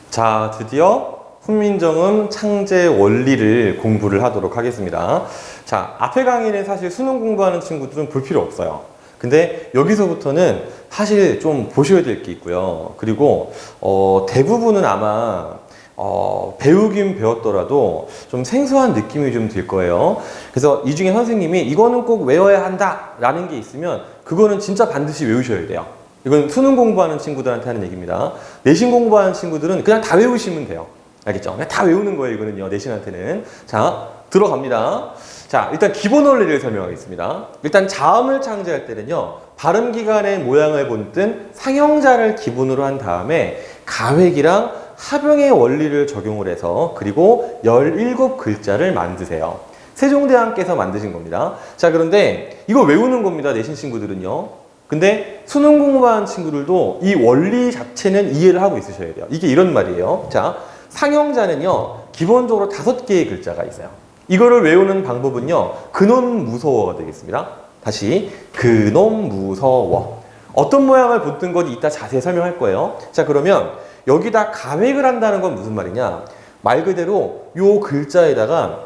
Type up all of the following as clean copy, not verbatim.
자, 드디어 훈민정음 창제 원리를 공부를 하도록 하겠습니다. 자, 앞에 강의는 사실 수능 공부하는 친구들은 볼 필요 없어요. 근데 여기서부터는 사실 좀 보셔야 될 게 있고요. 그리고 대부분은 아마 배우긴 배웠더라도 좀 생소한 느낌이 좀 들 거예요. 그래서 이 중에 선생님이 이거는 꼭 외워야 한다 라는 게 있으면 그거는 진짜 반드시 외우셔야 돼요. 이건 수능 공부하는 친구들한테 하는 얘기입니다. 내신 공부하는 친구들은 그냥 다 외우시면 돼요. 알겠죠? 그냥 다 외우는 거예요, 이거는요, 내신한테는. 자, 들어갑니다. 자, 일단 기본 원리를 설명하겠습니다. 일단 자음을 창제할 때는요, 발음기관의 모양을 본뜬 상형자를 기본으로 한 다음에 가획이랑 합용의 원리를 적용을 해서 그리고 17글자를 만드세요. 세종대왕께서 만드신 겁니다. 자, 그런데 이거 외우는 겁니다, 내신 친구들은요. 근데 수능 공부하는 친구들도 이 원리 자체는 이해를 하고 있으셔야 돼요. 이게 이런 말이에요. 자, 상형자는요, 기본적으로 5개의 글자가 있어요. 이거를 외우는 방법은요, 근원무서워가 되겠습니다. 다시, 근원무서워. 어떤 모양을 본뜬 건지 이따 자세히 설명할 거예요. 자, 그러면 여기다 가획을 한다는 건 무슨 말이냐? 말 그대로 요 글자에다가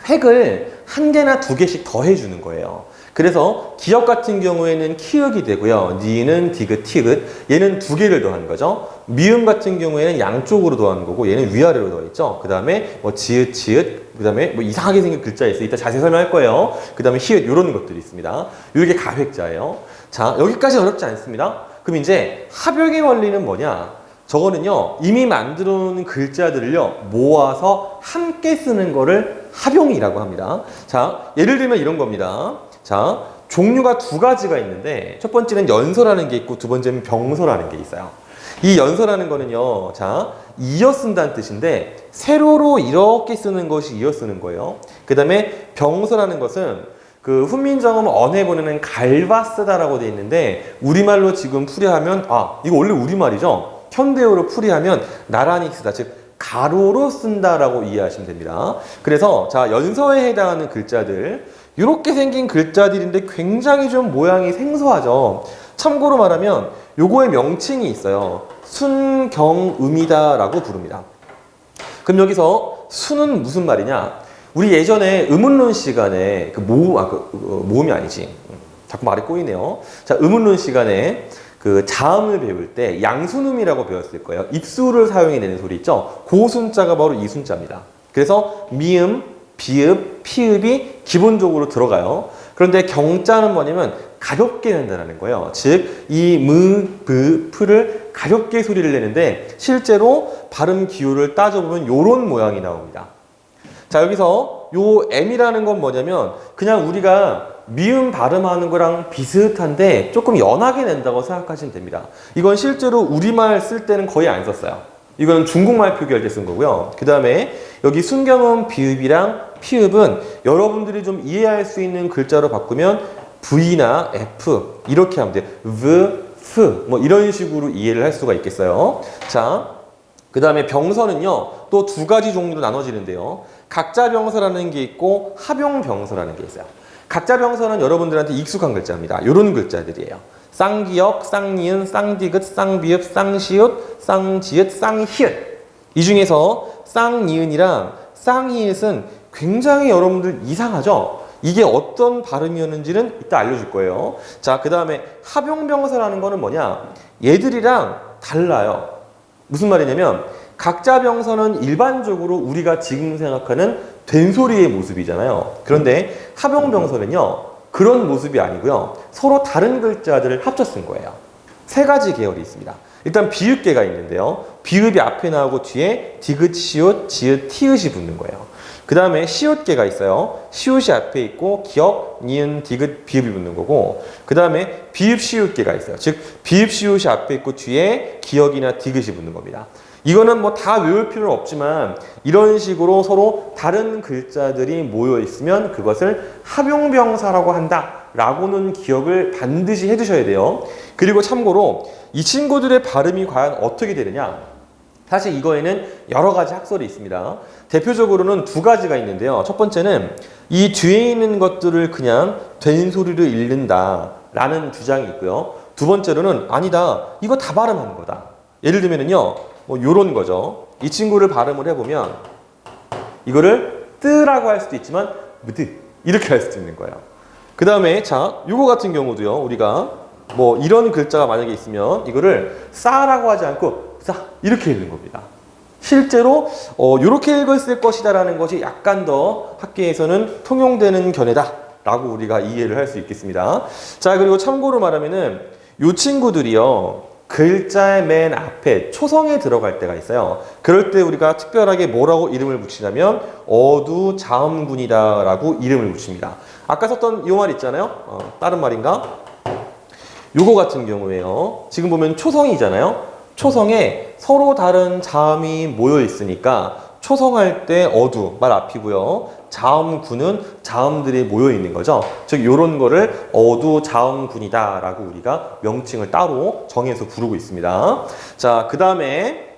획을 1개나 2개씩 더해주는 거예요. 그래서 기역 같은 경우에는 키읔이 되고요. 니은, 디귿, 티귿. 얘는 2개를 더하는 거죠. 미음 같은 경우에는 양쪽으로 더하는 거고 얘는 위아래로 더했죠. 그 다음에 뭐 지읒, 치읒, 그 다음에 뭐 이상하게 생긴 글자 있어요. 이따 자세히 설명할 거예요. 그 다음에 히읗 이런 것들이 있습니다. 이게 가획자예요. 자, 여기까지 어렵지 않습니다. 그럼 이제 합역의 원리는 뭐냐? 저거는요, 이미 만들어 놓은 글자들을요, 모아서 함께 쓰는 거를 합용이라고 합니다. 자, 예를 들면 이런 겁니다. 자, 종류가 2가지가 있는데 첫 번째는 연서라는 게 있고 두 번째는 병서라는 게 있어요. 이 연서라는 거는요, 자, 이어 쓴다는 뜻인데 세로로 이렇게 쓰는 것이 이어 쓰는 거예요. 그 다음에 병서라는 것은 그 훈민정음 언해 보내는 갈바 쓰다라고 돼 있는데 우리말로 지금 풀이하면 이거 원래 우리말이죠. 현대어로 풀이하면 나란히 쓰다, 즉 가로로 쓴다라고 이해하시면 됩니다. 그래서 자, 연서에 해당하는 글자들 이렇게 생긴 글자들인데 굉장히 좀 모양이 생소하죠. 참고로 말하면 요거의 명칭이 있어요. 순경음이다라고 부릅니다. 그럼 여기서 순은 무슨 말이냐? 우리 예전에 의문론 시간에 모음이 아니지. 자꾸 말이 꼬이네요. 자, 의문론 시간에 그 자음을 배울 때 양순음이라고 배웠을 거예요. 입술을 사용해내는 소리 있죠? 그 순자가 바로 이 순자입니다. 그래서 미음, 비읍, 피읍이 기본적으로 들어가요. 그런데 경자는 뭐냐면 가볍게 낸다는 거예요. 즉, 이 무, 브, 프를 가볍게 소리를 내는데 실제로 발음 기호를 따져보면 이런 모양이 나옵니다. 자, 여기서 요 M이라는 건 뭐냐면 그냥 우리가 미음 발음하는 거랑 비슷한데 조금 연하게 낸다고 생각하시면 됩니다. 이건 실제로 우리말 쓸 때는 거의 안 썼어요. 이건 중국말 표기할 때 쓴 거고요. 그 다음에 여기 순경음 비읍이랑 피읍은 여러분들이 좀 이해할 수 있는 글자로 바꾸면 V나 F 이렇게 하면 돼요. V, F 뭐 이런 식으로 이해를 할 수가 있겠어요. 자, 그 다음에 병서는요, 또 2가지 종류로 나눠지는데요. 각자 병서라는 게 있고 합용 병서라는 게 있어요. 각자 병서는 여러분들한테 익숙한 글자입니다. 이런 글자들이에요. 쌍기역, 쌍니은, 쌍디귿, 쌍비읍, 쌍시읒, 쌍지읒, 쌍히읗. 이 중에서 쌍니은이랑 쌍히읗은 굉장히 여러분들 이상하죠? 이게 어떤 발음이었는지는 이따 알려줄 거예요. 자, 그 다음에 합용병서라는 거는 뭐냐? 얘들이랑 달라요. 무슨 말이냐면 각자 병서는 일반적으로 우리가 지금 생각하는 된소리의 모습이잖아요. 그런데 합용병서는요, 그런 모습이 아니고요. 서로 다른 글자들을 합쳐 쓴 거예요. 3가지 계열이 있습니다. 일단 비읍계가 있는데요. 비읍이 앞에 나오고 뒤에 디귿, 시읒, 지읒, 티읒이 붙는 거예요. 그 다음에 시읒계가 있어요. 시읒이 앞에 있고 기역, 니은, 디귿, 비읍이 붙는 거고 그 다음에 비읍, 시읒계가 있어요. 즉 비읍, 시읒이 앞에 있고 뒤에 기역이나 디귿이 붙는 겁니다. 이거는 뭐 다 외울 필요는 없지만 이런 식으로 서로 다른 글자들이 모여 있으면 그것을 합용병사라고 한다라고는 기억을 반드시 해두셔야 돼요. 그리고 참고로 이 친구들의 발음이 과연 어떻게 되느냐? 사실 이거에는 여러 가지 학설이 있습니다. 대표적으로는 2가지가 있는데요. 첫 번째는 이 뒤에 있는 것들을 그냥 된 소리로 읽는다라는 주장이 있고요. 두 번째로는 아니다, 이거 다 발음하는 거다. 예를 들면은요, 뭐 요런 거죠. 이 친구를 발음을 해보면 이거를 뜨라고 할 수도 있지만 무드 이렇게 할 수도 있는 거예요. 그 다음에 자 요거 같은 경우도요. 우리가 뭐 이런 글자가 만약에 있으면 이거를 싸라고 하지 않고 싸 이렇게 읽는 겁니다. 실제로 이렇게 읽었을 것이다 라는 것이 약간 더 학계에서는 통용되는 견해다 라고 우리가 이해를 할 수 있겠습니다. 자 그리고 참고로 말하면은 이 친구들이요 글자의 맨 앞에 초성에 들어갈 때가 있어요. 그럴 때 우리가 특별하게 뭐라고 이름을 붙이냐면 어두자음군이다 라고 이름을 붙입니다. 아까 썼던 이 말 있잖아요. 다른 말인가? 요거 같은 경우에요. 지금 보면 초성이잖아요. 초성에 서로 다른 자음이 모여 있으니까 초성할 때 어두 말 앞이고요. 자음군은 자음들이 모여 있는 거죠. 즉 요런 거를 어두자음군이다 라고 우리가 명칭을 따로 정해서 부르고 있습니다. 자, 그 다음에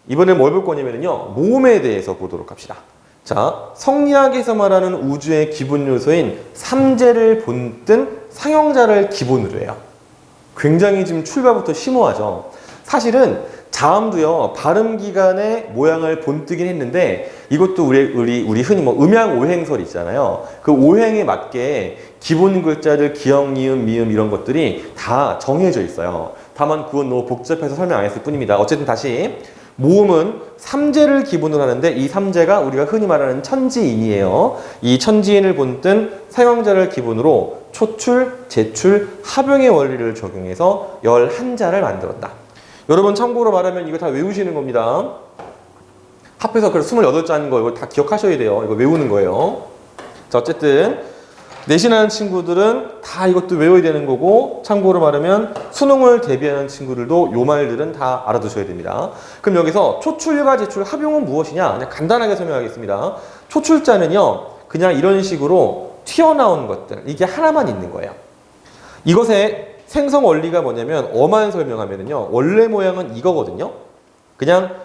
이번엔 뭘 볼 거냐면요. 모음에 대해서 보도록 합시다. 자, 성리학에서 말하는 우주의 기본 요소인 삼재를 본뜬 상형자를 기본으로 해요. 굉장히 지금 출발부터 심오하죠. 사실은 자음도요 발음 기간의 모양을 본뜨긴 했는데 이것도 우리 흔히 뭐 음양 오행설 있잖아요. 그 오행에 맞게 기본 글자들 기역, 니은, 미음 이런 것들이 다 정해져 있어요. 다만 그건 너무 복잡해서 설명 안 했을 뿐입니다. 어쨌든 다시 모음은 삼재를 기본으로 하는데 이 삼재가 우리가 흔히 말하는 천지인이에요. 이 천지인을 본뜬 사형자를 기본으로 초출, 제출, 합용의 원리를 적용해서 11자를 만들었다. 여러분 참고로 말하면 이거 다 외우시는 겁니다. 합해서 그래서 28자인 거 이거 다 기억하셔야 돼요. 이거 외우는 거예요. 자 어쨌든 내신하는 친구들은 다 이것도 외워야 되는 거고 참고로 말하면 수능을 대비하는 친구들도 요 말들은 다 알아두셔야 됩니다. 그럼 여기서 초출과 제출, 합용은 무엇이냐? 그냥 간단하게 설명하겠습니다. 초출자는요. 그냥 이런 식으로 튀어나온 것들 이게 하나만 있는 거예요. 이것의 생성 원리가 뭐냐면 어만 설명하면은요. 원래 모양은 이거거든요. 그냥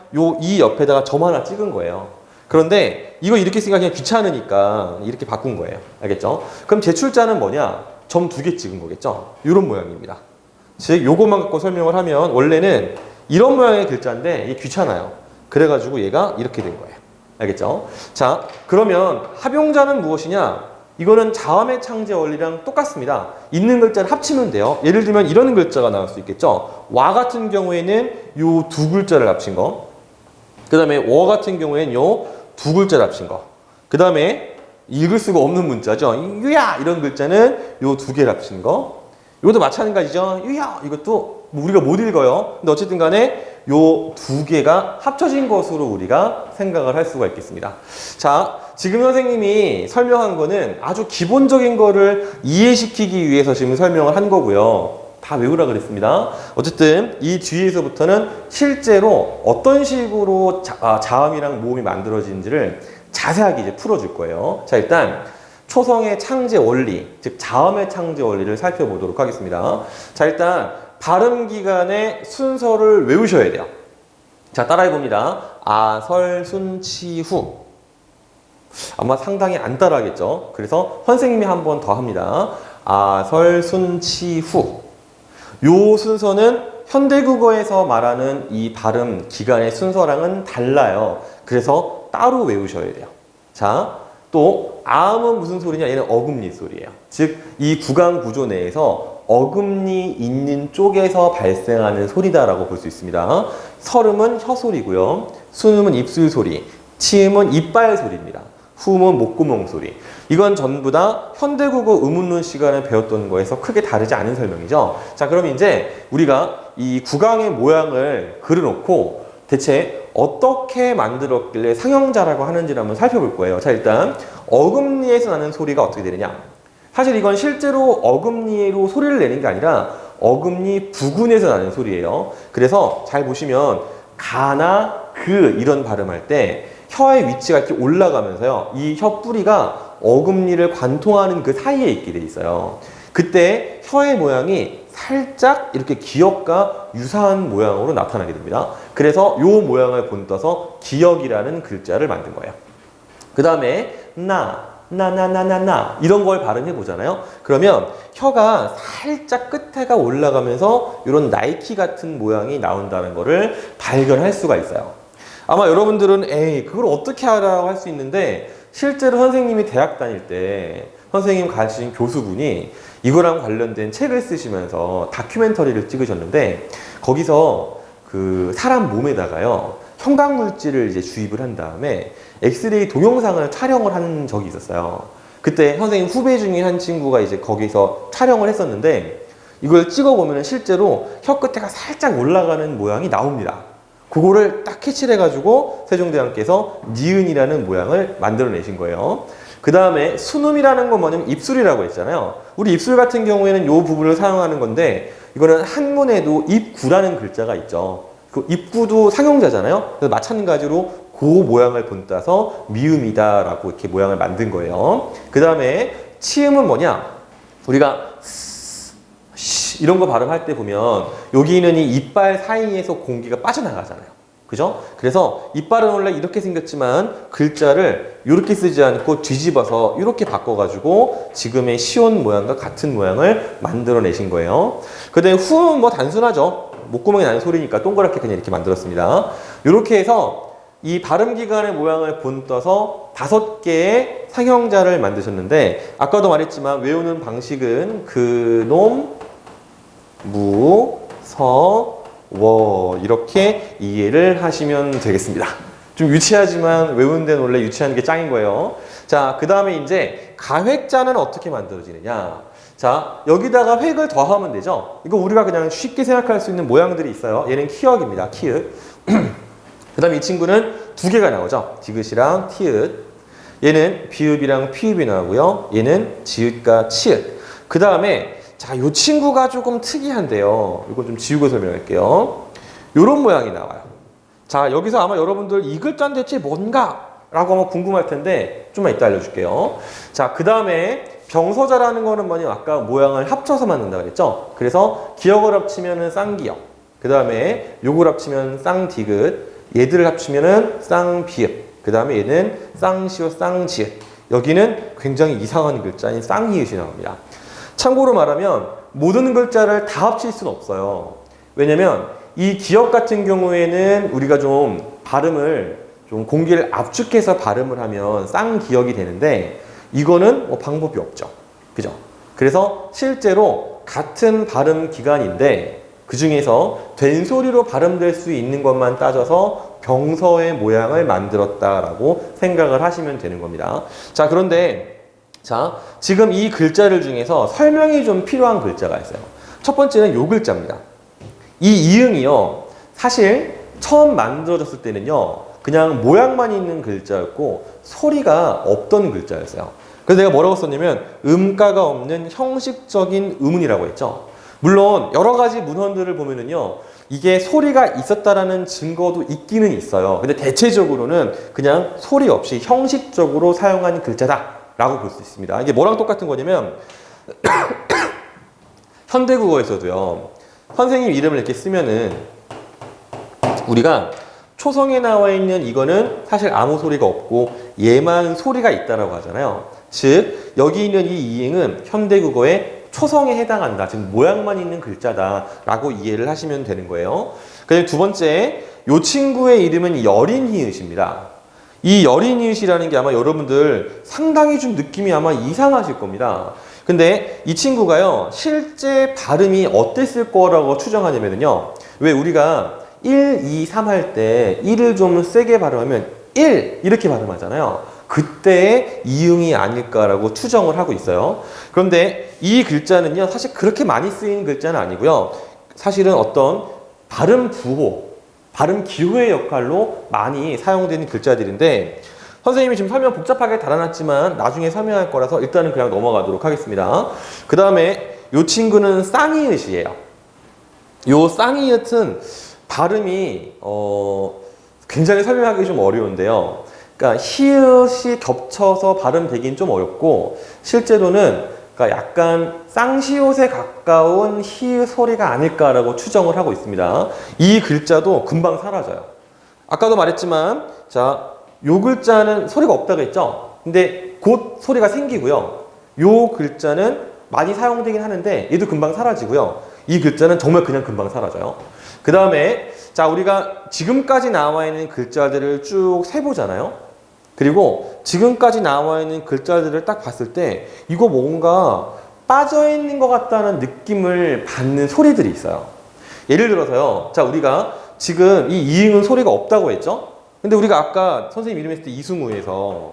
이 옆에다가 점 하나 찍은 거예요. 그런데 이거 이렇게 쓰기가 그냥 귀찮으니까 이렇게 바꾼 거예요. 알겠죠? 그럼 제출자는 뭐냐? 점 2개 찍은 거겠죠? 이런 모양입니다. 즉 요것만 갖고 설명을 하면 원래는 이런 모양의 글자인데 이게 귀찮아요. 그래가지고 얘가 이렇게 된 거예요. 알겠죠? 자 그러면 합용자는 무엇이냐? 이거는 자음의 창제 원리랑 똑같습니다. 있는 글자를 합치면 돼요. 예를 들면 이런 글자가 나올 수 있겠죠. 와 같은 경우에는 요 두 글자를 합친 거. 그 다음에 워 같은 경우에는 요 두 글자를 합친 거. 그 다음에 읽을 수가 없는 문자죠. 유야 이런 글자는 요 두 개를 합친 거. 이것도 마찬가지죠. 유야 이것도 우리가 못 읽어요. 근데 어쨌든 간에 요 두 개가 합쳐진 것으로 우리가 생각을 할 수가 있겠습니다. 자, 지금 선생님이 설명한 거는 아주 기본적인 거를 이해시키기 위해서 지금 설명을 한 거고요. 다 외우라 그랬습니다. 어쨌든 이 뒤에서부터는 실제로 어떤 식으로 자음이랑 모음이 만들어지는지를 자세하게 이제 풀어줄 거예요. 자, 일단 초성의 창제 원리, 즉 자음의 창제 원리를 살펴보도록 하겠습니다. 자, 일단 발음 기간의 순서를 외우셔야 돼요. 자, 따라해 봅니다. 아, 설, 순, 치, 후. 아마 상당히 안 따라하겠죠. 그래서 선생님이 한 번 더 합니다. 아, 설, 순, 치, 후. 요 순서는 현대국어에서 말하는 이 발음 기간의 순서랑은 달라요. 그래서 따로 외우셔야 돼요. 자, 또 아음은 무슨 소리냐? 얘는 어금니 소리예요. 즉, 이 구강 구조 내에서 어금니 있는 쪽에서 발생하는 소리다라고 볼 수 있습니다. 설음은 혀 소리고요. 순음은 입술 소리, 치음은 이빨 소리입니다. 후음은 목구멍 소리. 이건 전부 다 현대국어 의문론 시간에 배웠던 거에서 크게 다르지 않은 설명이죠. 자, 그럼 이제 우리가 이 구강의 모양을 그려놓고 대체 어떻게 만들었길래 상형자라고 하는지를 한번 살펴볼 거예요. 자, 일단 어금니에서 나는 소리가 어떻게 되느냐. 사실 이건 실제로 어금니로 소리를 내는 게 아니라 어금니 부근에서 나는 소리예요. 그래서 잘 보시면 가나 그 이런 발음할 때 혀의 위치가 이렇게 올라가면서요. 이 혀 뿌리가 어금니를 관통하는 그 사이에 있게 돼 있어요. 그때 혀의 모양이 살짝 이렇게 기역과 유사한 모양으로 나타나게 됩니다. 그래서 이 모양을 본떠서 기역이라는 글자를 만든 거예요. 그 다음에 나나나나나 이런 걸 발음해 보잖아요. 그러면 혀가 살짝 끝에가 올라가면서 이런 나이키 같은 모양이 나온다는 거를 발견할 수가 있어요. 아마 여러분들은 에이 그걸 어떻게 하라고 할 수 있는데 실제로 선생님이 대학 다닐 때 선생님 가르치신 교수분이 이거랑 관련된 책을 쓰시면서 다큐멘터리를 찍으셨는데 거기서 그 사람 몸에다가요 형광물질을 이제 주입을 한 다음에 엑스레이 동영상을 촬영을 한 적이 있었어요. 그때 선생님 후배 중에 한 친구가 이제 거기서 촬영을 했었는데 이걸 찍어보면 실제로 혀 끝에가 살짝 올라가는 모양이 나옵니다. 그거를 딱 캐치를 해가지고 세종대왕께서 니은이라는 모양을 만들어내신 거예요. 그 다음에 순음이라는 건 뭐냐면 입술이라고 했잖아요. 우리 입술 같은 경우에는 이 부분을 사용하는 건데 이거는 한문에도 입구라는 글자가 있죠. 그 입구도 상용자잖아요. 그래서 마찬가지로 그 모양을 본따서 미음이다라고 이렇게 모양을 만든 거예요. 그 다음에 치음은 뭐냐? 우리가 이런 거 발음할 때 보면 여기 있는 이 이빨 사이에서 공기가 빠져나가잖아요. 그죠? 그래서 이빨은 원래 이렇게 생겼지만 글자를 이렇게 쓰지 않고 뒤집어서 이렇게 바꿔가지고 지금의 시온 모양과 같은 모양을 만들어내신 거예요. 그 다음에 후음은 뭐 단순하죠. 목구멍이 나는 소리니까 동그랗게 그냥 이렇게 만들었습니다. 이렇게 해서 이 발음기관의 모양을 본떠서 5개의 상형자를 만드셨는데 아까도 말했지만 외우는 방식은 그놈, 무, 서, 워 이렇게 이해를 하시면 되겠습니다. 좀 유치하지만 외우는 데는 원래 유치한 게 짱인 거예요. 자, 그 다음에 이제 가획자는 어떻게 만들어지느냐. 자, 여기다가 획을 더하면 되죠. 이거 우리가 그냥 쉽게 생각할 수 있는 모양들이 있어요. 얘는 키읔입니다. 키읔. 그 다음에 이 친구는 2개가 나오죠. 디귿이랑 티읕. 얘는 비읍이랑 피읍이 나오고요. 얘는 지읒과 치읒. 그 다음에 자, 이 친구가 조금 특이한데요. 이거 좀 지우고 설명할게요. 이런 모양이 나와요. 자, 여기서 아마 여러분들 이 글자는 대체 뭔가? 라고 아마 궁금할 텐데 좀만 이따 알려줄게요. 자, 그 다음에 병서자라는 거는 뭐냐? 아까 모양을 합쳐서 만든다 그랬죠? 그래서 기역을 합치면은 쌍기역. 그 다음에 요걸 합치면 쌍디귿. 얘들을 합치면은 쌍비읍. 그 다음에 얘는 쌍시옷, 쌍지읒. 여기는 굉장히 이상한 글자인 쌍이읒이 나옵니다. 참고로 말하면 모든 글자를 다 합칠 수는 없어요. 왜냐면 이 기역 같은 경우에는 우리가 좀 발음을 좀 공기를 압축해서 발음을 하면 쌍기역이 되는데 이거는 뭐 방법이 없죠. 그죠? 그래서 실제로 같은 발음 기관인데 그 중에서 된소리로 발음될 수 있는 것만 따져서 병서의 모양을 만들었다라고 생각을 하시면 되는 겁니다. 자, 그런데 자, 지금 이 글자를 중에서 설명이 좀 필요한 글자가 있어요. 첫 번째는 요 글자입니다. 이 이응이요. 사실 처음 만들어졌을 때는요. 그냥 모양만 있는 글자였고 소리가 없던 글자였어요. 그래서 내가 뭐라고 썼냐면 음가가 없는 형식적인 음운이라고 했죠. 물론 여러 가지 문헌들을 보면은요. 이게 소리가 있었다라는 증거도 있기는 있어요. 근데 대체적으로는 그냥 소리 없이 형식적으로 사용한 글자다. 라고 볼 수 있습니다. 이게 뭐랑 똑같은 거냐면 현대국어에서도요. 선생님 이름을 이렇게 쓰면은 우리가 초성에 나와 있는 이거는 사실 아무 소리가 없고 얘만 소리가 있다라고 하잖아요. 즉 여기 있는 이 이응은 현대국어의 초성에 해당한다. 즉 모양만 있는 글자다라고 이해를 하시면 되는 거예요. 그다음에 두 번째 이 친구의 이름은 여린히읗입니다. 이 여린이읒이라는 게 아마 여러분들 상당히 좀 느낌이 아마 이상하실 겁니다. 근데 이 친구가요, 실제 발음이 어땠을 거라고 추정하냐면요. 왜 우리가 1, 2, 3 할 때 1을 좀 세게 발음하면 1! 이렇게 발음하잖아요. 그때의 이응이 아닐까라고 추정을 하고 있어요. 그런데 이 글자는요, 사실 그렇게 많이 쓰이는 글자는 아니고요. 사실은 어떤 발음 부호, 발음 기호의 역할로 많이 사용되는 글자들인데 선생님이 지금 설명 복잡하게 달아놨지만 나중에 설명할 거라서 일단은 그냥 넘어가도록 하겠습니다. 그 다음에 이 친구는 쌍이읒이에요. 이 쌍이읒은 발음이 굉장히 설명하기 좀 어려운데요. 그러니까 히읗이 겹쳐서 발음되긴 좀 어렵고 실제로는 그러니까 약간 쌍시옷에 가까운 히읗 소리가 아닐까라고 추정을 하고 있습니다. 이 글자도 금방 사라져요. 아까도 말했지만 자, 요 글자는 소리가 없다고 했죠? 근데 곧 소리가 생기고요. 요 글자는 많이 사용되긴 하는데 얘도 금방 사라지고요. 이 글자는 정말 그냥 금방 사라져요. 그 다음에 자, 우리가 지금까지 나와 있는 글자들을 쭉 세보잖아요. 그리고 지금까지 나와 있는 글자들을 딱 봤을 때 이거 뭔가 빠져있는 것 같다는 느낌을 받는 소리들이 있어요. 예를 들어서요. 자, 우리가 지금 이 이응은 소리가 없다고 했죠? 근데 우리가 아까 선생님 이름 했을 때 이승우에서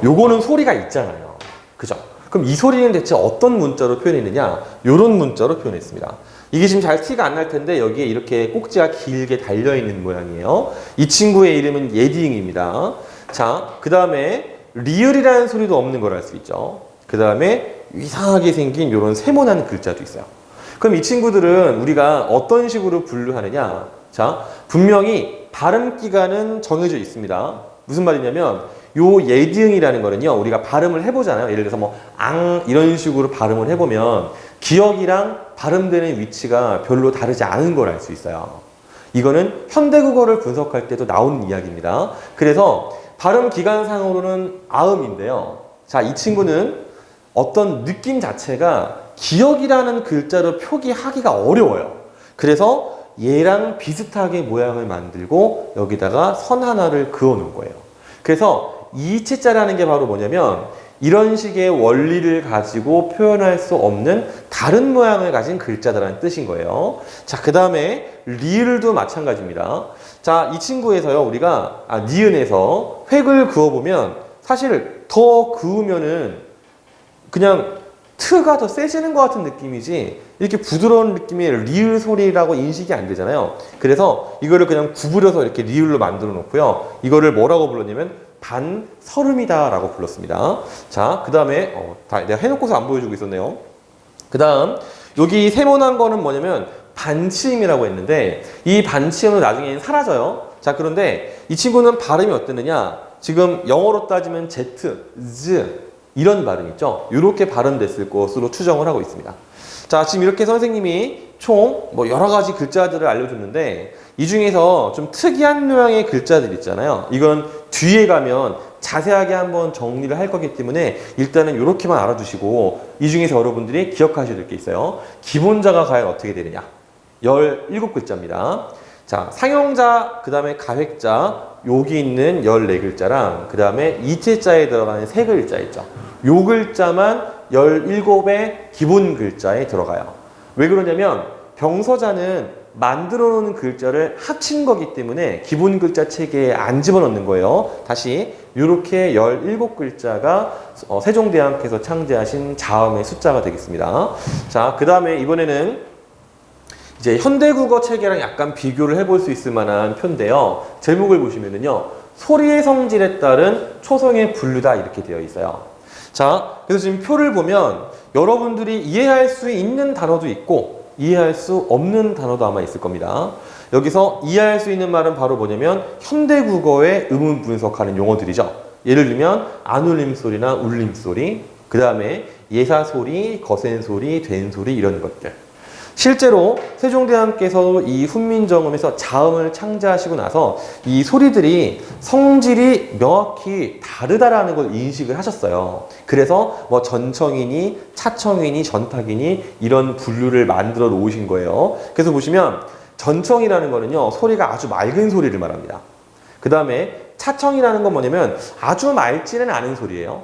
요거는 소리가 있잖아요. 그죠? 그럼 이 소리는 대체 어떤 문자로 표현했느냐? 요런 문자로 표현했습니다. 이게 지금 잘 티가 안 날 텐데 여기에 이렇게 꼭지가 길게 달려있는 모양이에요. 이 친구의 이름은 예디응입니다. 자, 그 다음에 리을이라는 소리도 없는 걸 알 수 있죠. 그 다음에 이상하게 생긴 요런 세모난 글자도 있어요. 그럼 이 친구들은 우리가 어떤 식으로 분류하느냐? 자, 분명히 발음 기간은 정해져 있습니다. 무슨 말이냐면 요 예디응이라는 거는요, 우리가 발음을 해보잖아요. 예를 들어서 뭐 앙 이런 식으로 발음을 해보면 기억이랑 발음되는 위치가 별로 다르지 않은 걸 알 수 있어요. 이거는 현대국어를 분석할 때도 나오는 이야기입니다. 그래서 발음 기간상으로는 아음인데요. 자, 이 친구는 어떤 느낌 자체가 기억이라는 글자로 표기하기가 어려워요. 그래서 얘랑 비슷하게 모양을 만들고 여기다가 선 하나를 그어 놓은 거예요. 그래서 이치자라는 게 바로 뭐냐면 이런 식의 원리를 가지고 표현할 수 없는 다른 모양을 가진 글자다라는 뜻인 거예요. 자, 그 다음에 리을도 마찬가지입니다. 자, 이 친구에서요, 우리가 니은에서 획을 그어보면 사실 더 그으면은 그냥 트가 더 세지는 것 같은 느낌이지 이렇게 부드러운 느낌의 리을 소리라고 인식이 안 되잖아요. 그래서 이거를 그냥 구부려서 이렇게 리을로 만들어 놓고요. 이거를 뭐라고 불렀냐면 반설음이다 라고 불렀습니다. 자, 그 다음에 내가 해놓고서 안 보여주고 있었네요. 그 다음 여기 세모난 거는 뭐냐면 반치음이라고 했는데 이 반치음은 나중에는 사라져요. 자, 그런데 이 친구는 발음이 어땠느냐? 지금 영어로 따지면 Z, Z 이런 발음 있죠? 이렇게 발음됐을 것으로 추정을 하고 있습니다. 자, 지금 이렇게 선생님이 총 뭐 여러 가지 글자들을 알려줬는데 이 중에서 좀 특이한 모양의 글자들 있잖아요. 이건 뒤에 가면 자세하게 한번 정리를 할 거기 때문에 일단은 이렇게만 알아두시고 이 중에서 여러분들이 기억하셔야 될 게 있어요. 기본자가 과연 어떻게 되느냐? 17글자입니다. 자, 상용자, 그 다음에 가획자, 여기 있는 14글자랑 그 다음에 이체자에 들어가는 3글자 있죠. 요 글자만 17의 기본 글자에 들어가요. 왜 그러냐면 병서자는 만들어 놓은 글자를 합친 거기 때문에 기본 글자 체계에 안 집어넣는 거예요. 다시 이렇게 17글자가 세종대왕께서 창제하신 자음의 숫자가 되겠습니다. 자, 그 다음에 이번에는 이제 현대국어 체계랑 약간 비교를 해볼 수 있을 만한 표인데요. 제목을 보시면은요, 소리의 성질에 따른 초성의 분류다 이렇게 되어 있어요. 자, 그래서 지금 표를 보면 여러분들이 이해할 수 있는 단어도 있고 이해할 수 없는 단어도 아마 있을 겁니다. 여기서 이해할 수 있는 말은 바로 뭐냐면 현대국어의 음운 분석하는 용어들이죠. 예를 들면 안울림소리나 울림소리, 그 다음에 예사소리, 거센소리, 된소리 이런 것들. 실제로 세종대왕께서 이 훈민정음에서 자음을 창제하시고 나서 이 소리들이 성질이 명확히 다르다라는 걸 인식을 하셨어요. 그래서 뭐 전청이니 차청이니 전탁이니 이런 분류를 만들어 놓으신 거예요. 그래서 보시면 전청이라는 거는요, 소리가 아주 맑은 소리를 말합니다. 그 다음에 차청이라는 건 뭐냐면 아주 맑지는 않은 소리예요.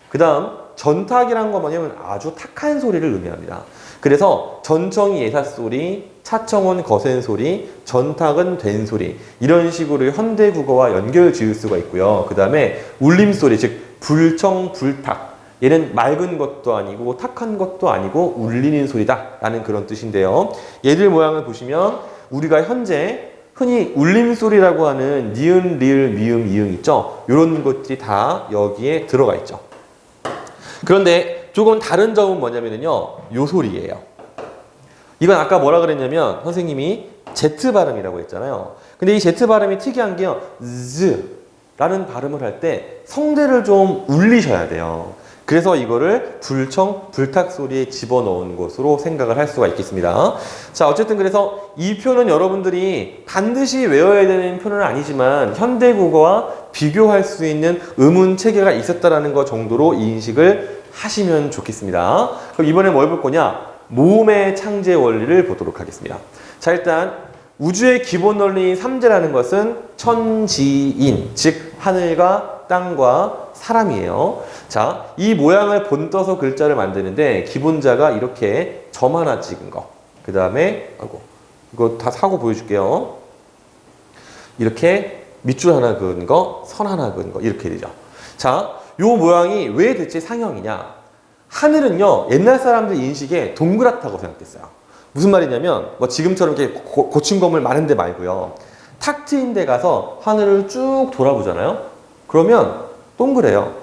그 다음 전탁이라는 건 뭐냐면 아주 탁한 소리를 의미합니다. 그래서 전청이 예사소리, 차청은 거센소리, 전탁은 된소리 이런 식으로 현대국어와 연결 지을 수가 있고요. 그 다음에 울림소리, 즉 불청, 불탁 얘는 맑은 것도 아니고 탁한 것도 아니고 울리는 소리다 라는 그런 뜻인데요. 얘들 모양을 보시면 우리가 현재 흔히 울림소리라고 하는 니은, 리을, 미음, 이응 있죠? 이런 것들이 다 여기에 들어가 있죠. 그런데 조금 다른 점은 뭐냐면요, 요 소리예요. 이건 아까 뭐라 그랬냐면 선생님이 Z 발음이라고 했잖아요. 근데 이 Z 발음이 특이한 게요, Z 라는 발음을 할 때 성대를 좀 울리셔야 돼요. 그래서 이거를 불청, 불탁 소리에 집어넣은 것으로 생각을 할 수가 있겠습니다. 자, 어쨌든 그래서 이 표는 여러분들이 반드시 외워야 되는 표는 아니지만 현대국어와 비교할 수 있는 의문 체계가 있었다라는 것 정도로 인식을 하시면 좋겠습니다. 그럼 이번에 뭘 볼 거냐? 모음의 창제 원리를 보도록 하겠습니다. 자, 일단 우주의 기본 원리인 삼재라는 것은 천지인, 즉 하늘과 땅과 사람이에요. 자, 이 모양을 본떠서 글자를 만드는데 기본자가 이렇게 점 하나 찍은 거. 그 다음에 이거 다 사고 보여줄게요. 이렇게 밑줄 하나 그은 거, 선 하나 그은 거 이렇게 되죠. 자, 요 모양이 왜 대체 상형이냐? 하늘은요, 옛날 사람들 인식에 동그랗다고 생각했어요. 무슨 말이냐면 뭐 지금처럼 이렇게 고층 건물 많은 데 말고요. 탁 트인 데 가서 하늘을 쭉 돌아보잖아요. 그러면 동그래요.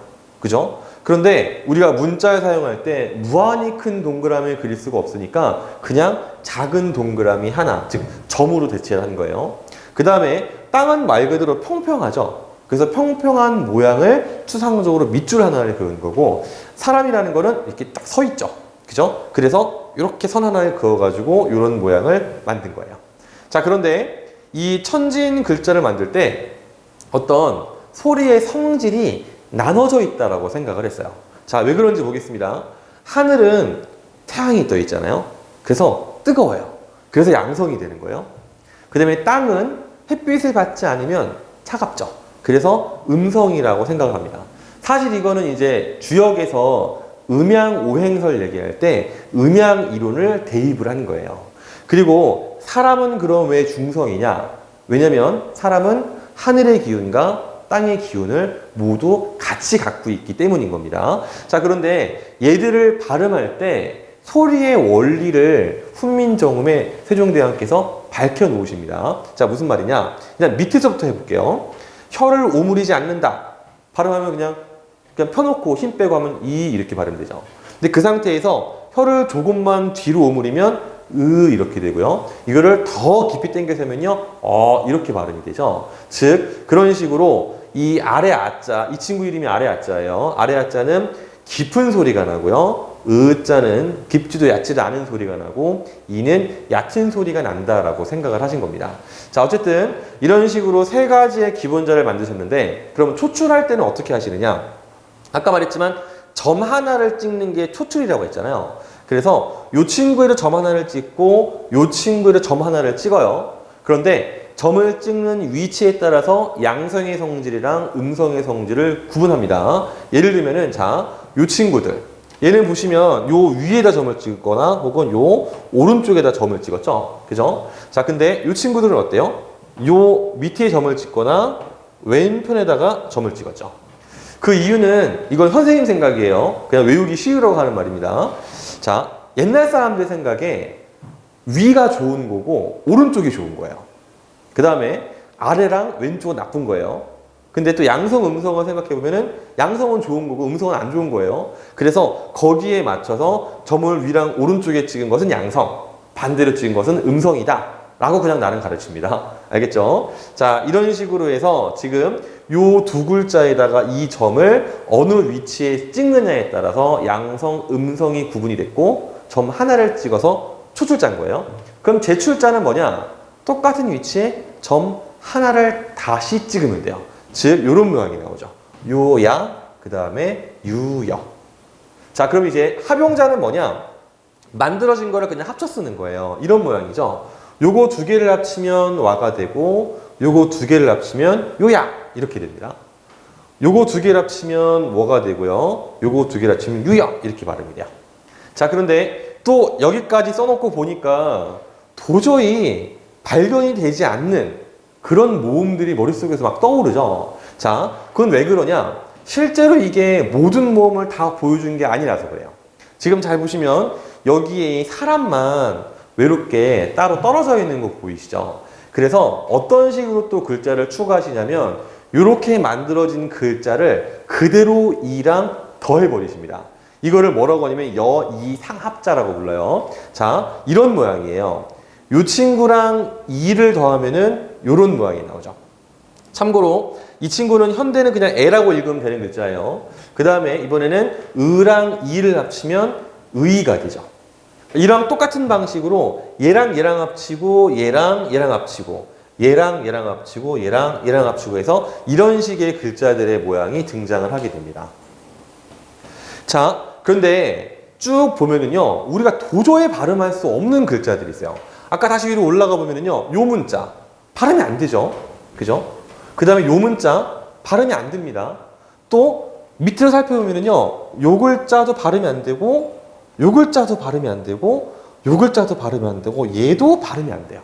그죠? 그런데 우리가 문자를 사용할 때 무한히 큰 동그라미를 그릴 수가 없으니까 그냥 작은 동그라미 하나, 즉 점으로 대체를 한 거예요. 그 다음에 땅은 말 그대로 평평하죠. 그래서 평평한 모양을 추상적으로 밑줄 하나를 그은 거고, 사람이라는 거는 이렇게 딱 서 있죠. 그죠? 그래서 이렇게 선 하나를 그어가지고 이런 모양을 만든 거예요. 자, 그런데 이 천지인 글자를 만들 때 어떤 소리의 성질이 나눠져 있다라고 생각을 했어요. 자, 왜 그런지 보겠습니다. 하늘은 태양이 떠 있잖아요. 그래서 뜨거워요. 그래서 양성이 되는 거예요. 그 다음에 땅은 햇빛을 받지 않으면 차갑죠. 그래서 음성이라고 생각을 합니다. 사실 이거는 이제 주역에서 음양 오행설 얘기할 때 음양 이론을 대입을 한 거예요. 그리고 사람은 그럼 왜 중성이냐? 왜냐면 사람은 하늘의 기운과 땅의 기운을 모두 같이 갖고 있기 때문인 겁니다. 자, 그런데 얘들을 발음할 때 소리의 원리를 훈민정음의 세종대왕께서 밝혀 놓으십니다. 자, 무슨 말이냐? 그냥 밑에서부터 해볼게요. 혀를 오므리지 않는다. 발음하면 그냥 펴놓고 힘 빼고 하면 이 이렇게 발음되죠. 근데 그 상태에서 혀를 조금만 뒤로 오므리면 이렇게 되고요. 이거를 더 깊이 당겨서 하면요, 이렇게 발음이 되죠. 즉 그런 식으로 이 아래 아자, 이 친구 이름이 아래 아자예요. 아래 아자는 깊은 소리가 나고요. 자는 깊지도 얕지도 않은 소리가 나고, 이는 얕은 소리가 난다라고 생각을 하신 겁니다. 자, 어쨌든 이런 식으로 세 가지의 기본자를 만드셨는데, 그럼 초출할 때는 어떻게 하시느냐? 아까 말했지만 점 하나를 찍는 게 초출이라고 했잖아요. 그래서 이 친구에도 점 하나를 찍고 이 친구에도 점 하나를 찍어요. 그런데 점을 찍는 위치에 따라서 양성의 성질이랑 음성의 성질을 구분합니다. 예를 들면은 자, 이 친구들, 얘는 보시면 요 위에다 점을 찍거나 혹은 요 오른쪽에다 점을 찍었죠. 그죠? 자, 근데 이 친구들은 어때요? 요 밑에 점을 찍거나 왼편에다가 점을 찍었죠. 그 이유는 이건 선생님 생각이에요. 그냥 외우기 쉬우라고 하는 말입니다. 자, 옛날 사람들 생각에 위가 좋은 거고 오른쪽이 좋은 거예요. 그 다음에 아래랑 왼쪽은 나쁜 거예요. 근데 또 양성, 음성을 생각해 보면은 양성은 좋은 거고 음성은 안 좋은 거예요. 그래서 거기에 맞춰서 점을 위랑 오른쪽에 찍은 것은 양성, 반대로 찍은 것은 음성이다 라고 그냥 나는 가르칩니다. 알겠죠? 자, 이런 식으로 해서 지금 요 두 글자에다가 이 점을 어느 위치에 찍느냐에 따라서 양성, 음성이 구분이 됐고, 점 하나를 찍어서 초출자인 거예요. 그럼 제출자는 뭐냐? 똑같은 위치에 점 하나를 다시 찍으면 돼요. 즉 요런 모양이 나오죠. 요야, 그 다음에 유여. 자, 그럼 이제 합용자는 뭐냐? 만들어진 거를 그냥 합쳐 쓰는 거예요. 이런 모양이죠. 요거 두 개를 합치면 와가 되고, 요거 두 개를 합치면 요야 이렇게 됩니다. 요거 두 개를 합치면 뭐가 되고요. 요거 두 개를 합치면 유여 이렇게 발음이 돼요. 자, 그런데 또 여기까지 써놓고 보니까 도저히 발견이 되지 않는 그런 모음들이 머릿속에서 막 떠오르죠. 자, 그건 왜 그러냐? 실제로 이게 모든 모음을 다 보여준 게 아니라서 그래요. 지금 잘 보시면 여기에 사람만 외롭게 따로 떨어져 있는 거 보이시죠? 그래서 어떤 식으로 또 글자를 추가하시냐면 이렇게 만들어진 글자를 그대로 이랑 더해버리십니다. 이거를 뭐라고 하냐면 여이상합자라고 불러요. 자, 이런 모양이에요. 이 친구랑 이를 더하면은 이런 모양이 나오죠. 참고로 이 친구는 현대는 그냥 애라고 읽으면 되는 글자예요. 그 다음에 이번에는 의랑 이를 합치면 의가 되죠. 이랑 똑같은 방식으로 얘랑 얘랑 합치고 얘랑 얘랑 합치고 얘랑 얘랑 합치고 얘랑 얘랑 합치고 해서 이런 식의 글자들의 모양이 등장을 하게 됩니다. 자, 그런데 쭉 보면은요, 우리가 도저히 발음할 수 없는 글자들이 있어요. 아까 다시 위로 올라가 보면은요, 요 문자 발음이 안 되죠. 그죠? 그 다음에 요 문자 발음이 안 됩니다. 또 밑으로 살펴보면은요, 요 글자도 발음이 안 되고, 요 글자도 발음이 안 되고, 요 글자도 발음이 안 되고, 얘도 발음이 안 돼요.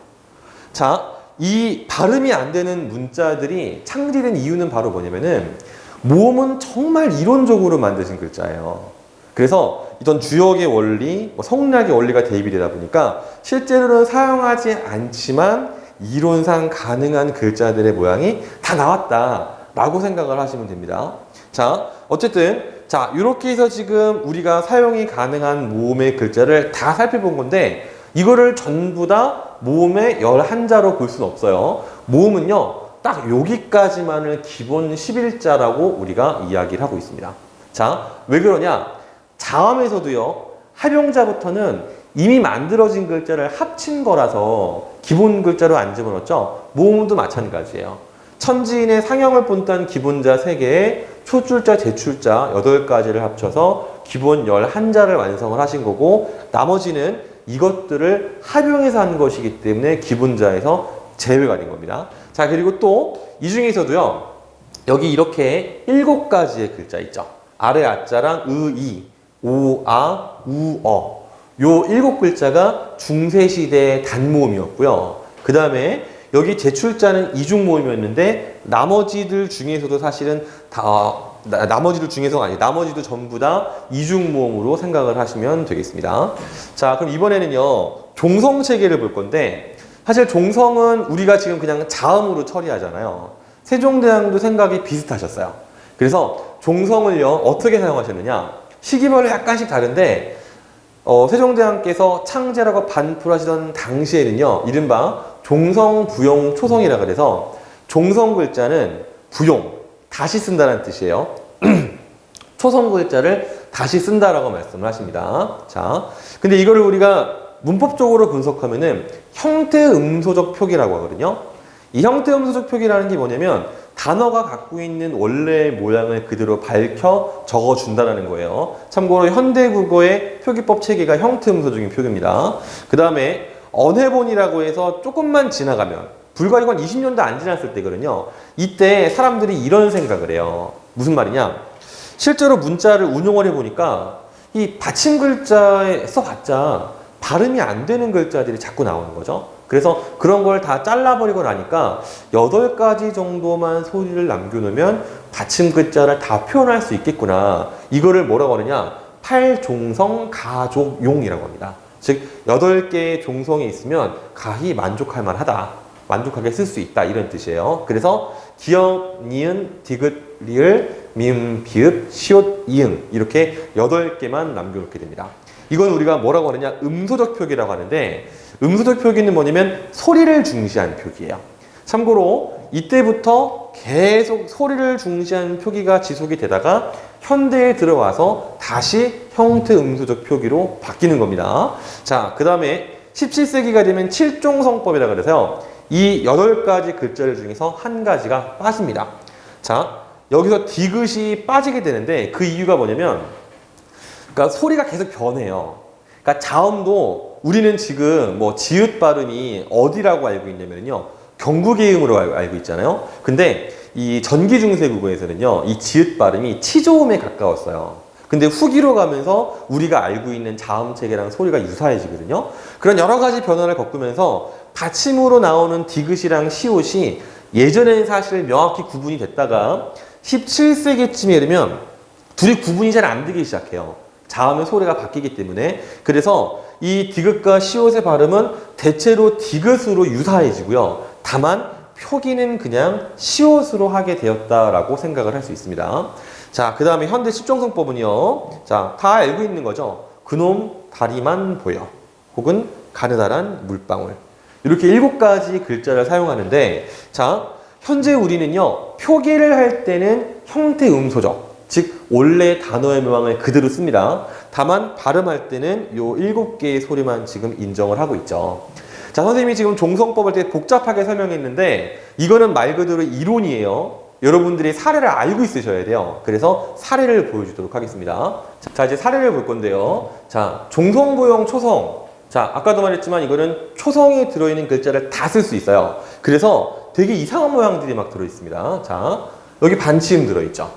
자, 이 발음이 안 되는 문자들이 창제된 이유는 바로 뭐냐면은 모음은 정말 이론적으로 만드신 글자예요. 그래서 이런 주역의 원리, 성리학의 원리가 대입이 되다 보니까 실제로는 사용하지 않지만 이론상 가능한 글자들의 모양이 다 나왔다라고 생각을 하시면 됩니다. 자, 어쨌든 자, 이렇게 해서 지금 우리가 사용이 가능한 모음의 글자를 다 살펴본 건데 이거를 전부 다 모음의 11자로 볼 수는 없어요. 모음은요, 딱 여기까지만을 기본 11자라고 우리가 이야기를 하고 있습니다. 자, 왜 그러냐? 자음에서도요, 합용자부터는 이미 만들어진 글자를 합친 거라서 기본 글자로 안 집어넣었죠? 모음도 마찬가지예요. 천지인의 상형을 본딴 기본자 3개에 초줄자, 제출자 8가지를 합쳐서 기본 11자를 완성을 하신 거고 나머지는 이것들을 합용해서 한 것이기 때문에 기본자에서 제외가 된 겁니다. 자, 그리고 또 이 중에서도요, 여기 이렇게 7가지의 글자 있죠. 아래 아자랑 의, 이, 오, 아, 우, 어. 요 7글자가 중세시대의 단모음이었고요. 그 다음에 여기 제출자는 이중모음이었는데 나머지들 중에서도 사실은 나머지들 중에서가 아니고 나머지도 전부 다 이중모음으로 생각을 하시면 되겠습니다. 자, 그럼 이번에는요, 종성 체계를 볼 건데 사실 종성은 우리가 지금 그냥 자음으로 처리하잖아요. 세종대왕도 생각이 비슷하셨어요. 그래서 종성을요, 어떻게 사용하셨느냐? 시기별로 약간씩 다른데 세종대왕께서 창제라고 반풀하시던 당시에는요, 이른바 종성, 부용, 초성이라 그래서 종성 글자는 부용, 다시 쓴다는 뜻이에요. 초성 글자를 다시 쓴다라고 말씀을 하십니다. 자, 근데 이거를 우리가 문법적으로 분석하면은 형태음소적 표기라고 하거든요. 이 형태음소적 표기라는 게 뭐냐면 단어가 갖고 있는 원래의 모양을 그대로 밝혀 적어준다는 거예요. 참고로 현대국어의 표기법 체계가 형태음소적인 표기입니다. 그 다음에 언해본이라고 해서 조금만 지나가면 불과 이건 20년도 안 지났을 때거든요. 이때 사람들이 이런 생각을 해요. 무슨 말이냐? 실제로 문자를 운용을 해보니까 이 받침 글자에 써봤자 발음이 안 되는 글자들이 자꾸 나오는 거죠. 그래서 그런 걸 다 잘라버리고 나니까 8가지 정도만 소리를 남겨놓으면 받침 글자를 다 표현할 수 있겠구나. 이거를 뭐라고 하느냐? 팔종성 가족용이라고 합니다. 즉 8개의 종성이 있으면 가히 만족할 만하다. 만족하게 쓸 수 있다. 이런 뜻이에요. 그래서 기역, 니은, 디귿, 리을, 미음, 비읍, 시옷, 이응 이렇게 8개만 남겨놓게 됩니다. 이건 우리가 뭐라고 하느냐? 음소적 표기라고 하는데 음소적 표기는 뭐냐면 소리를 중시한 표기예요. 참고로 이때부터 계속 소리를 중시한 표기가 지속이 되다가 현대에 들어와서 다시 형태 음소적 표기로 바뀌는 겁니다. 자, 그 다음에 17세기가 되면 칠종성법이라고 그래서요. 이 8가지 글자들 중에서 한 가지가 빠집니다. 자, 여기서 디귿이 빠지게 되는데 그 이유가 뭐냐면 그러니까 소리가 계속 변해요. 그러니까 자음도 우리는 지금 뭐 지읒 발음이 어디라고 알고 있냐면요. 경구개음으로 알고 있잖아요. 근데 이 전기중세국어에서는요. 이 지읒 발음이 치조음에 가까웠어요. 근데 후기로 가면서 우리가 알고 있는 자음 체계랑 소리가 유사해지거든요. 그런 여러 가지 변화를 겪으면서 받침으로 나오는 디귿이랑 시옷이 예전에는 사실 명확히 구분이 됐다가 17세기쯤에 이르면 둘이 구분이 잘 안 되기 시작해요. 자음의 소리가 바뀌기 때문에. 그래서 이 디귿과 시옷의 발음은 대체로 디귿으로 유사해지고요. 다만 표기는 그냥 시옷으로 하게 되었다라고 생각을 할 수 있습니다. 자, 그 다음에 현대 십종성법은요. 자, 다 알고 있는 거죠. 그놈 다리만 보여. 혹은 가느다란 물방울. 이렇게 7가지 글자를 사용하는데, 자, 현재 우리는요, 표기를 할 때는 형태 음소적, 즉 원래 단어의 모양을 그대로 씁니다. 다만 발음할 때는 요 7개의 소리만 지금 인정을 하고 있죠. 자, 선생님이 지금 종성법을 되게 복잡하게 설명했는데 이거는 말 그대로 이론이에요. 여러분들이 사례를 알고 있으셔야 돼요. 그래서 사례를 보여주도록 하겠습니다. 자, 이제 사례를 볼 건데요. 자, 종성보형 초성. 자, 아까도 말했지만 이거는 초성이 들어있는 글자를 다 쓸 수 있어요. 그래서 되게 이상한 모양들이 막 들어있습니다. 자, 여기 반치음 들어있죠.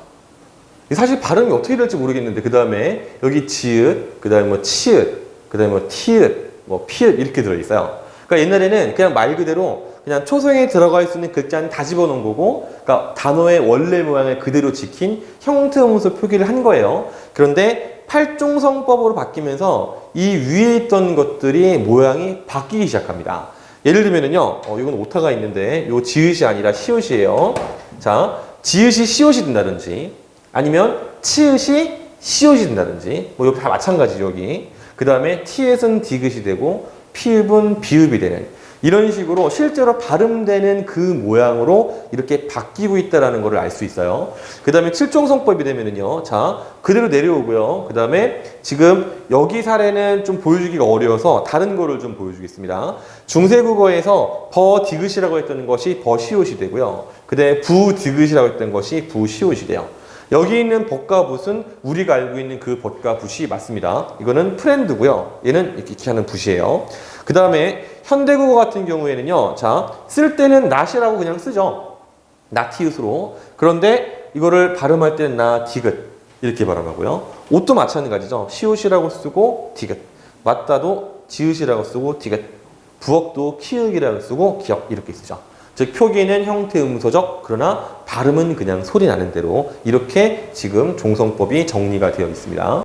사실 발음이 어떻게 될지 모르겠는데 그 다음에 여기 지읒, 그 다음에 뭐 치읒, 그 다음에 뭐 티읒, 뭐 피읒 이렇게 들어있어요. 그러니까 옛날에는 그냥 말 그대로 그냥 초성에 들어갈 수 있는 글자는 다 집어넣은 거고, 그러니까 단어의 원래 모양을 그대로 지킨 형태음소 표기를 한 거예요. 그런데 팔종성법으로 바뀌면서 이 위에 있던 것들이 모양이 바뀌기 시작합니다. 예를 들면은요, 이건 오타가 있는데 요 지읒이 아니라 시옷이에요. 자, 지읒이 시옷이 된다든지, 아니면 치읒이 시옷이 된다든지, 뭐 여기 다 마찬가지죠 여기. 그 다음에 티읒은 디귿이 되고 피읍은 비읍이 되는. 이런 식으로 실제로 발음되는 그 모양으로 이렇게 바뀌고 있다는 것을 알 수 있어요. 그 다음에 칠종성법이 되면은요. 자, 그대로 내려오고요. 그 다음에 지금 여기 사례는 좀 보여주기가 어려워서 다른 거를 좀 보여주겠습니다. 중세국어에서 버디귿이라고 했던 것이 버시옷이 되고요. 그 다음에 부디귿이라고 했던 것이 부시옷이 돼요. 여기 있는 벗과 붓은 우리가 알고 있는 그 벗과 붓이 맞습니다. 이거는 프렌드고요. 얘는 이렇게 하는 붓이에요. 그 다음에 현대국어 같은 경우에는요. 자, 쓸 때는 낫이라고 그냥 쓰죠. 나티읒으로. 그런데 이거를 발음할 때는 나디귿 이렇게 발음하고요. 옷도 마찬가지죠. 시옷이라고 쓰고 디귿. 맞다도 지읒이라고 쓰고 디귿. 부엌도 키읔이라고 쓰고 기역 이렇게 쓰죠. 즉 표기는 형태 음소적, 그러나 발음은 그냥 소리 나는 대로 이렇게 지금 종성법이 정리가 되어 있습니다.